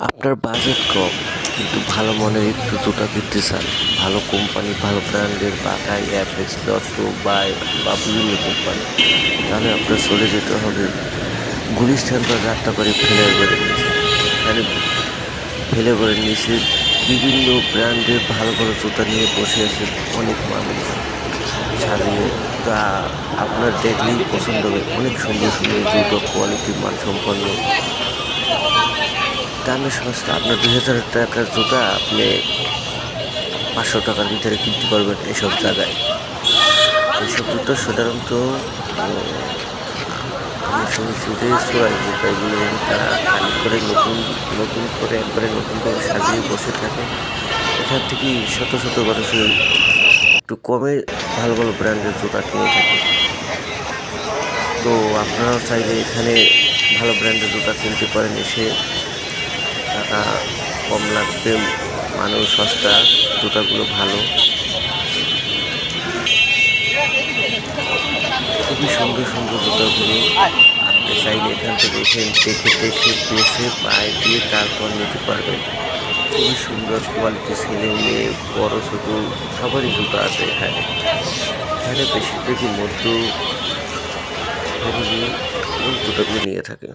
আপনার বাজেট কম কিন্তু ভালো মানের একটু জুতা কিনতে চান, ভালো কোম্পানি, ভালো ব্র্যান্ডের বাটাই, অ্যাপেক্স, লট্টো, বা বিভিন্ন কোম্পানি, তাহলে আপনার চলে যেতে হবে গুলিস্তান বা যাত্রাবাড়ি ফ্লাইওভারের নিচে। এখানে ফ্লাইওভারের নিচে বিভিন্ন ব্র্যান্ডের ভালো ভালো জুতা নিয়ে বসে আছে অনেক মানুষ সাজিয়ে। তা আপনার দেখলেই পছন্দ হবে, অনেক সুন্দর সুন্দর জুতো, কোয়ালিটি, মানসম্পন্ন, দামে সস্তা। আপনার ২,০০০ টাকার জুতা আপনি ৫০০ টাকার ভিতরে কিনতে পারবেন এসব জায়গায়। এইসব জুতো সাধারণত আমি শুনেছি যে চোরাই জুতা, এগুলো তারা খালি করে নতুন নতুন করে একবারে নতুনভাবে সাজিয়ে বসে থাকে। এখান থেকেই শত শত মানুষের একটু কমে ভালো ভালো ব্র্যান্ডের জুতা কিনে থাকে। তো আপনারাও চাইলে এখানে ভালো ব্র্যান্ডের জুতা কিনতে পারেন এসে। টাকা কম লাগবে, মানুষ সস্তা, জুতাগুলো ভালো, খুবই সুন্দর সুন্দর জুতাগুলো। আপনি চাইলে এখান থেকে দেখে দেখে বেছে পায়ে দিয়ে তারপর নিতে পারবেন। খুবই সুন্দর কোয়ালিটি, ছেলে মেয়ে বড় ছোট সবারই জুতা আছে এখানে। এখানে বেশিরভাগই মধ্য ফ্যামিলি জুতাগুলো নিয়ে থাকে।